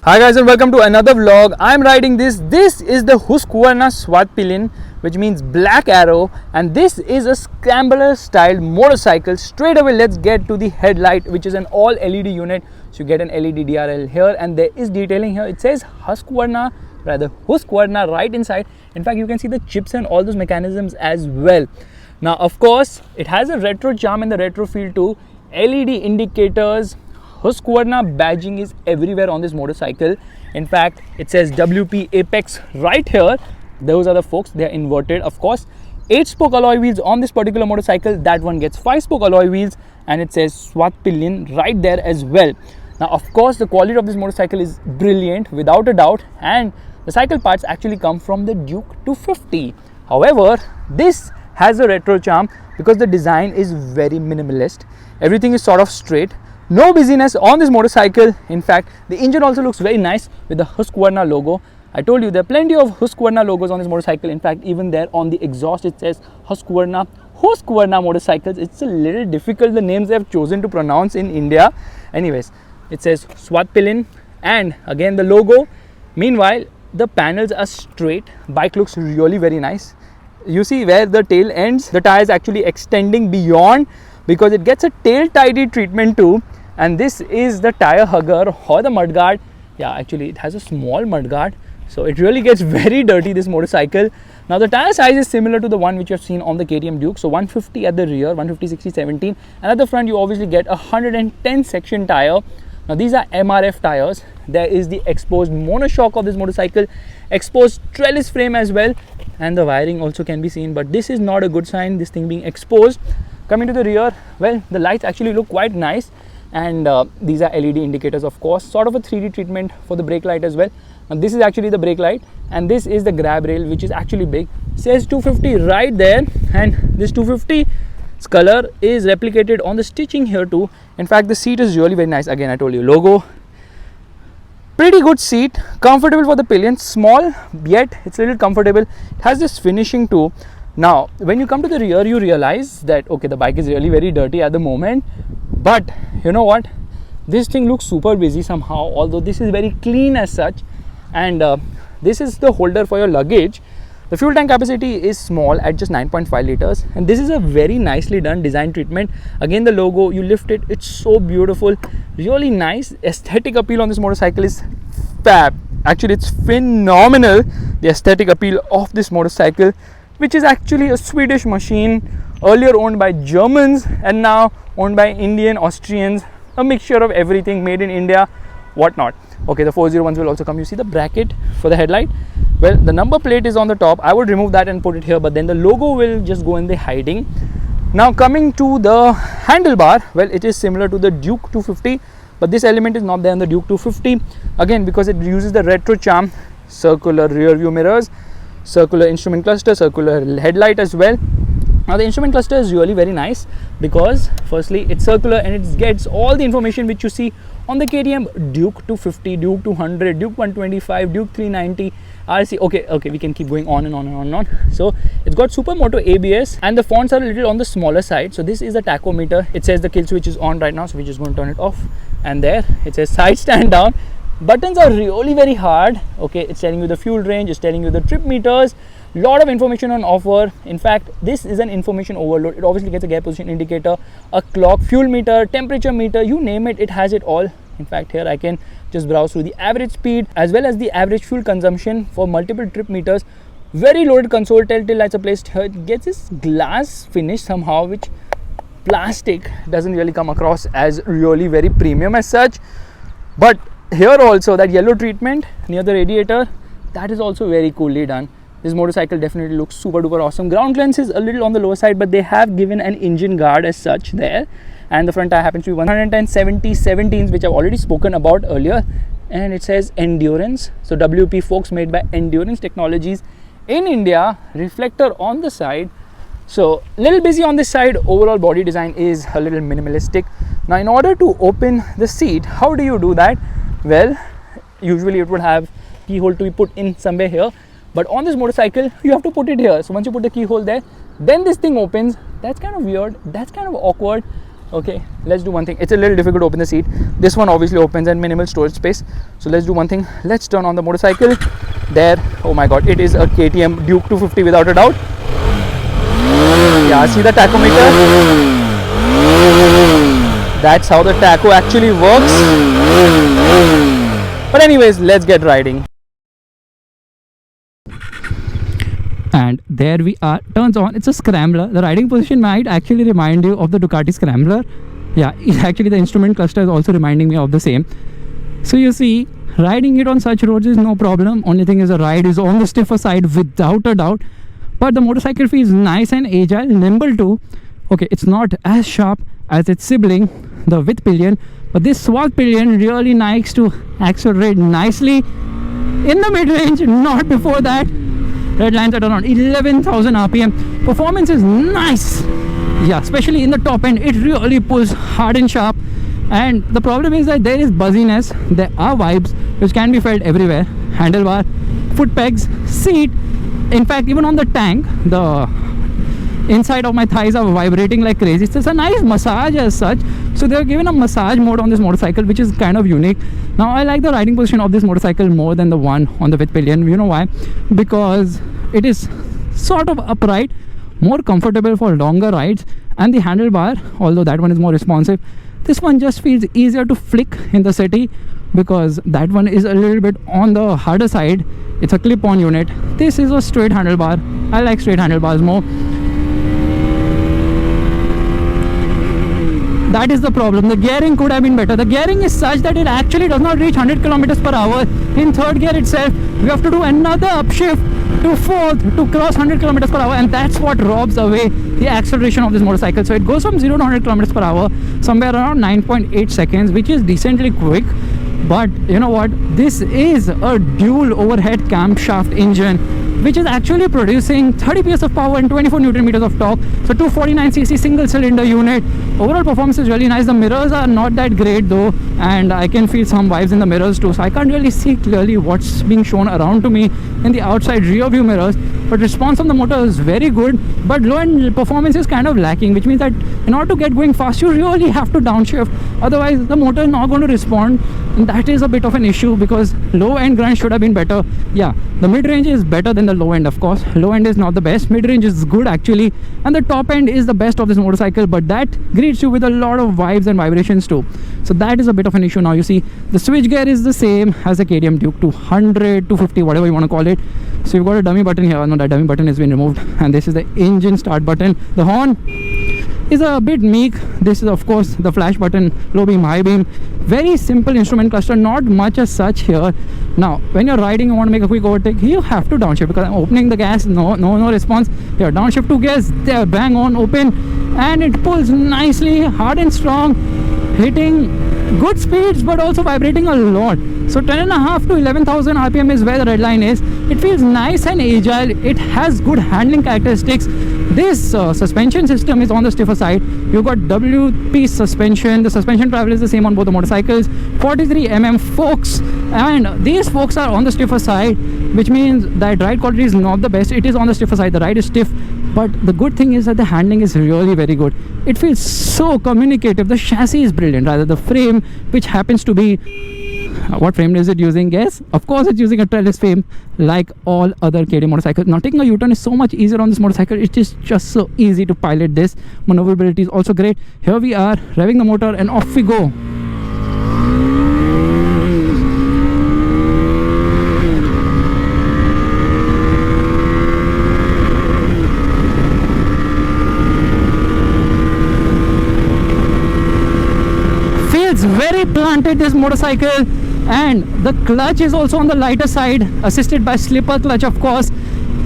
Hi guys and welcome to another vlog. I'm riding this. This is the Husqvarna Svartpilen, which means black arrow, and this is a Scrambler style motorcycle. Straight away let's get to the headlight, which is an all LED unit. So you get an LED DRL here, and there is detailing here. It says Husqvarna right inside. In fact, you can see the chips and all those mechanisms as well. Now of course it has a retro charm in the retro feel too. LED indicators, Husqvarna badging is everywhere on this motorcycle. In fact, it says WP Apex right here. Those are the forks, they are inverted. Of course, 8-spoke alloy wheels on this particular motorcycle. That one gets 5-spoke alloy wheels, and it says Svartpilen right there as well. Now of course the quality of this motorcycle is brilliant without a doubt, and the cycle parts actually come from the Duke 250. However, this has a retro charm because the design is very minimalist. Everything is sort of straight. No busyness on this motorcycle. In fact, the engine also looks very nice with the Husqvarna logo. I told you there are plenty of Husqvarna logos on this motorcycle. In fact, even there on the exhaust it says Husqvarna motorcycles. It's a little difficult, the names they have chosen to pronounce in India. Anyways, it says Svartpilen, and again the logo. Meanwhile, the panels are straight. Bike looks really very nice. You see where the tail ends, the tire is actually extending beyond because it gets a tail tidy treatment too. And this is the tire hugger or the mudguard. Yeah, actually it has a small mudguard, so it really gets very dirty, this motorcycle. Now the tire size is similar to the one which you have seen on the KTM Duke. So 150 at the rear, 150, 60, 17, and at the front you obviously get a 110 section tire. Now these are MRF tires. There is the exposed monoshock of this motorcycle, exposed trellis frame as well, and the wiring also can be seen, but this is not a good sign, this thing being exposed. Coming to the rear, well, the lights actually look quite nice, and these are LED indicators, of course, sort of a 3D treatment for the brake light as well. And this is actually the brake light, and this is the grab rail, which is actually big. It says 250 right there, and this 250's color is replicated on the stitching here too. In fact, the seat is really very nice. Again, I told you, logo, pretty good seat, comfortable for the pillion, small yet it's a little comfortable. It has this finishing too. Now when you come to the rear, you realize that okay, the bike is really very dirty at the moment, but you know what, this thing looks super busy somehow, although this is very clean as such. And this is the holder for your luggage. The fuel tank capacity is small at just 9.5 liters, and this is a very nicely done design treatment. Again, the logo, you lift it, it's so beautiful, really nice. Aesthetic appeal on this motorcycle is fab. Actually, it's phenomenal, the aesthetic appeal of this motorcycle, which is actually a Swedish machine, earlier owned by Germans and now owned by Indian, Austrians, a mixture of everything, made in India, whatnot. Okay, the 401s will also come. You see the bracket for the headlight? Well, the number plate is on the top. I would remove that and put it here, but then the logo will just go in the hiding. Now coming to the handlebar, well, it is similar to the Duke 250, but this element is not there in the Duke 250. Again, because it uses the retro charm, circular rear view mirrors, circular instrument cluster, circular headlight as well. Now the instrument cluster is really very nice because firstly it's circular and it gets all the information which you see on the KTM Duke 250, Duke 200, Duke 125, Duke 390, RC. Okay, we can keep going on and on and on and on. So it's got Supermoto ABS, and the fonts are a little on the smaller side. So this is the tachometer. It says the kill switch is on right now, so we're just going to turn it off, and there it says side stand down. Buttons are really very hard. Okay, it's telling you the fuel range, it's telling you the trip meters, lot of information on offer. In fact, this is an information overload. It obviously gets a gear position indicator, a clock, fuel meter, temperature meter, you name it, it has it all. In fact, here I can just browse through the average speed as well as the average fuel consumption for multiple trip meters. Very loaded console, telltale lights are placed here. It gets this glass finish somehow, which plastic doesn't really come across as really very premium as such. But here also, that yellow treatment near the radiator, that is also very coolly done. This motorcycle definitely looks super duper awesome. Ground clearance is a little on the lower side, but they have given an engine guard as such there. And the front tire happens to be 170 17s, which I've already spoken about earlier. And it says Endurance. So WP forks made by Endurance Technologies in India. Reflector on the side. So little busy on this side. Overall body design is a little minimalistic. Now in order to open the seat, how do you do that? Well, usually it would have keyhole to be put in somewhere here, but on this motorcycle you have to put it here. So once you put the keyhole there, then this thing opens. That's kind of weird, that's kind of awkward. Okay, let's do one thing. It's a little difficult to open the seat. This one obviously opens and minimal storage space. So let's do one thing. Let's turn on the motorcycle. There, oh my god, it is a KTM Duke 250 without a doubt. Yeah, see the tachometer? That's how the tacho actually works. But anyways, let's get riding. And there we are, turns on. It's a Scrambler. The riding position might actually remind you of the Ducati Scrambler. Yeah, actually the instrument cluster is also reminding me of the same. So you see, riding it on such roads is no problem. Only thing is the ride is on the stiffer side without a doubt. But the motorcycle feels nice and agile, nimble too. Okay, it's not as sharp as its sibling, the width pillion, but this Svartpilen really likes to accelerate nicely in the mid-range, not before that. Red lines at around 11,000 RPM. Performance is nice. Yeah, especially in the top end, it really pulls hard and sharp. And the problem is that there is buzziness. There are vibes which can be felt everywhere. Handlebar, foot pegs, seat. In fact, even on the tank, the inside of my thighs are vibrating like crazy. It's a nice massage as such. So they're given a massage mode on this motorcycle, which is kind of unique. Now I like the riding position of this motorcycle more than the one on the width pillion. You know why? Because it is sort of upright, more comfortable for longer rides, and the handlebar, although that one is more responsive, this one just feels easier to flick in the city because that one is a little bit on the harder side. It's a clip-on unit. This is a straight handlebar. I like straight handlebars more. That is the problem. The gearing could have been better. The gearing is such that it actually does not reach 100 kilometers per hour. In third gear itself, we have to do another upshift to fourth to cross 100 kilometers per hour, and that's what robs away the acceleration of this motorcycle. So it goes from 0 to 100 kilometers per hour somewhere around 9.8 seconds, which is decently quick. But you know what? This is a dual overhead camshaft engine, which is actually producing 30 PS of power and 24 Newton meters of torque. So 249cc single cylinder unit. Overall performance is really nice. The mirrors are not that great though, and I can feel some vibes in the mirrors too. So I can't really see clearly what's being shown around to me in the outside rear view mirrors. But response on the motor is very good, but low end performance is kind of lacking, which means that in order to get going fast, you really have to downshift. Otherwise, the motor is not going to respond. And that is a bit of an issue because low end grind should have been better. Yeah, the mid range is better than the low end, of course. Low end is not the best. Mid range is good actually, and the top end is the best of this motorcycle. But that greets you with a lot of vibes and vibrations too. So that is a bit of an issue. Now you see the switch gear is the same as the KTM Duke 200, 250, whatever you want to call it. So you've got a dummy button here. No, that dummy button has been removed, and this is the engine start button. The horn is a bit meek. This is of course the flash button, low beam, high beam. Very simple instrument cluster, not much as such here. Now when you're riding, you want to make a quick overtake, you have to downshift because I'm opening the gas, no response. Here, downshift 2 gears, there, bang on, open, and it pulls nicely, hard and strong, hitting good speeds but also vibrating a lot. So 10.5 to 11,000 RPM is where the red line is. It feels nice and agile. It has good handling characteristics. This suspension system is on the stiffer side. You've got WP suspension. The suspension travel is the same on both the motorcycles. 43mm forks, and these forks are on the stiffer side, which means that ride quality is not the best. It is on the stiffer side. The ride is stiff, but the good thing is that the handling is really very good. It feels so communicative. The chassis is brilliant. Rather, the frame, which happens to be what frame is it using? Guess. Of course it's using a trellis frame like all other KTM motorcycles. Now taking a U-turn is so much easier on this motorcycle. It is just so easy to pilot this. Maneuverability is also great. Here we are revving the motor and off we go. Feels very planted, this motorcycle. And the clutch is also on the lighter side, assisted by slipper clutch of course,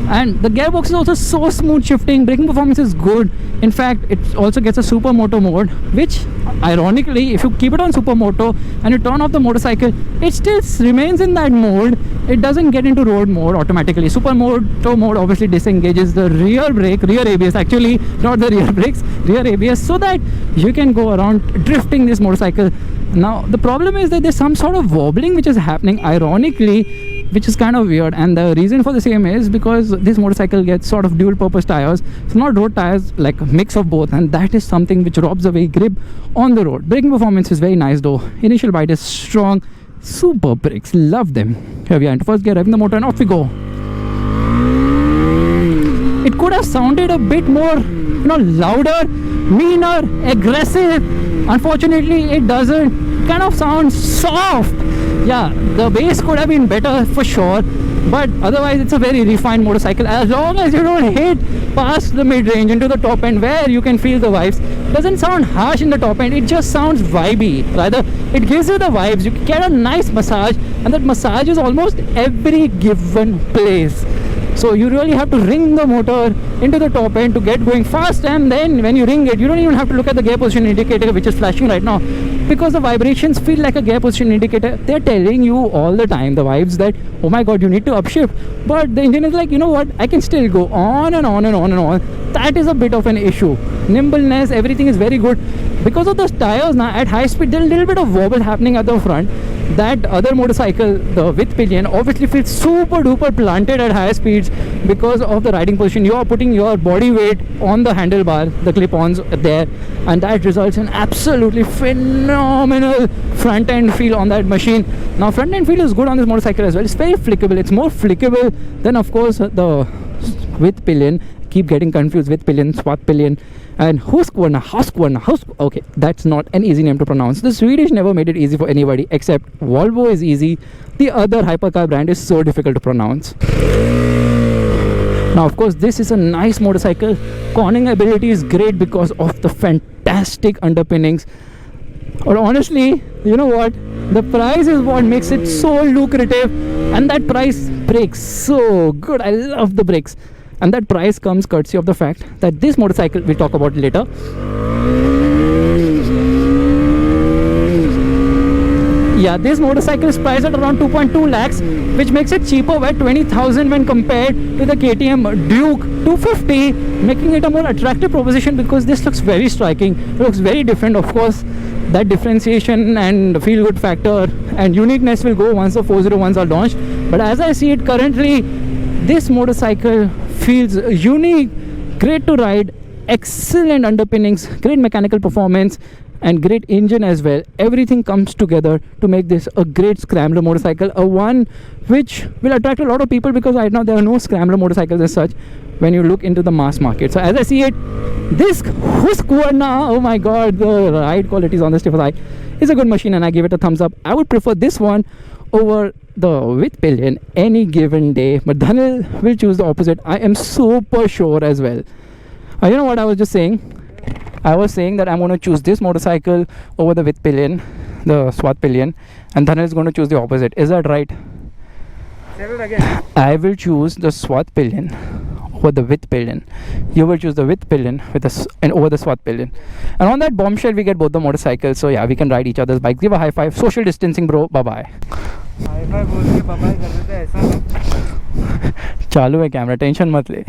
and the gearbox is also so smooth shifting. Braking performance is good. In fact, it also gets a supermoto mode, which ironically, if you keep it on supermoto and you turn off the motorcycle, it still remains in that mode. It doesn't get into road mode automatically. Supermoto mode obviously disengages the rear brake, rear ABS actually, not the rear brakes, rear ABS, so that you can go around drifting this motorcycle. Now the problem is that there's some sort of wobbling which is happening. Ironically, which is kind of weird, and the reason for the same is because this motorcycle gets sort of dual purpose tires. It's not road tires, like a mix of both, and that is something which robs away grip on the road. Braking performance is very nice though. Initial bite is strong. Super brakes, love them. Here we are into first gear, revving the motor, and off we go. It could have sounded a bit more, louder, meaner, aggressive. Unfortunately, it doesn't. Kind of sounds soft. Yeah, the bass could have been better for sure, but otherwise it's a very refined motorcycle. As long as you don't hit past the mid-range into the top end where you can feel the vibes. Doesn't sound harsh in the top end, it just sounds vibey. Rather, it gives you the vibes. You get a nice massage, and that massage is almost every given place. So you really have to ring the motor into the top end to get going fast, and then when you ring it, you don't even have to look at the gear position indicator which is flashing right now, because the vibrations feel like a gear position indicator. They're telling you all the time, the vibes, that oh my god, you need to upshift, but the engine is like, you know what, I can still go on and on and on and on. That is a bit of an issue. Nimbleness, everything is very good. Because of those tires now at high speed, there's a little bit of wobble happening at the front. That other motorcycle, the with pillion, obviously feels super duper planted at high speeds because of the riding position. You are putting your body weight on the handlebar, the clip-ons there, and that results in absolutely phenomenal front end feel on that machine. Now front end feel is good on this motorcycle as well. It's very flickable. It's more flickable than, of course, the with pillion. Keep getting confused with pillion, Svartpilen, and Husqvarna. Okay, that's not an easy name to pronounce. The Swedish never made it easy for anybody, except Volvo is easy. The other hypercar brand is so difficult to pronounce. Now, of course, this is a nice motorcycle. Cornering ability is great because of the fantastic underpinnings. Or honestly, you know what? The price is what makes it so lucrative, and that price brakes so good. I love the brakes. And that price comes courtesy of the fact that this motorcycle, we'll talk about later, yeah, this motorcycle is priced at around 2.2 lakhs, which makes it cheaper by 20,000 when compared to the KTM Duke 250, making it a more attractive proposition because this looks very striking. It looks very different. Of course, that differentiation and feel good factor and uniqueness will go once the 401s are launched. But as I see it currently, this motorcycle feels unique, great to ride, excellent underpinnings, great mechanical performance, and great engine as well. Everything comes together to make this a great scrambler motorcycle, a one which will attract a lot of people because right now there are no scrambler motorcycles as such when you look into the mass market. So as I see it, this Husqvarna, oh my god, the ride qualities on the stiff side is a good machine, and I give it a thumbs up. I would prefer this one over the with pillion any given day, but Dhanil will choose the opposite. I am super sure as well. You know what I was just saying? I was saying that I'm going to choose this motorcycle over the with pillion, the Svartpilen, and Dhanil is going to choose the opposite. Is that right? Say it again. I will choose the Svartpilen over the with pillion. You will choose the with pillion and over the Svartpilen. And on that bombshell, we get both the motorcycles. So yeah, we can ride each other's bikes. Give a high five. Social distancing, bro. Bye bye. Hi fi बोल के bye कर देते ऐसा चालू है camera, tension मत ले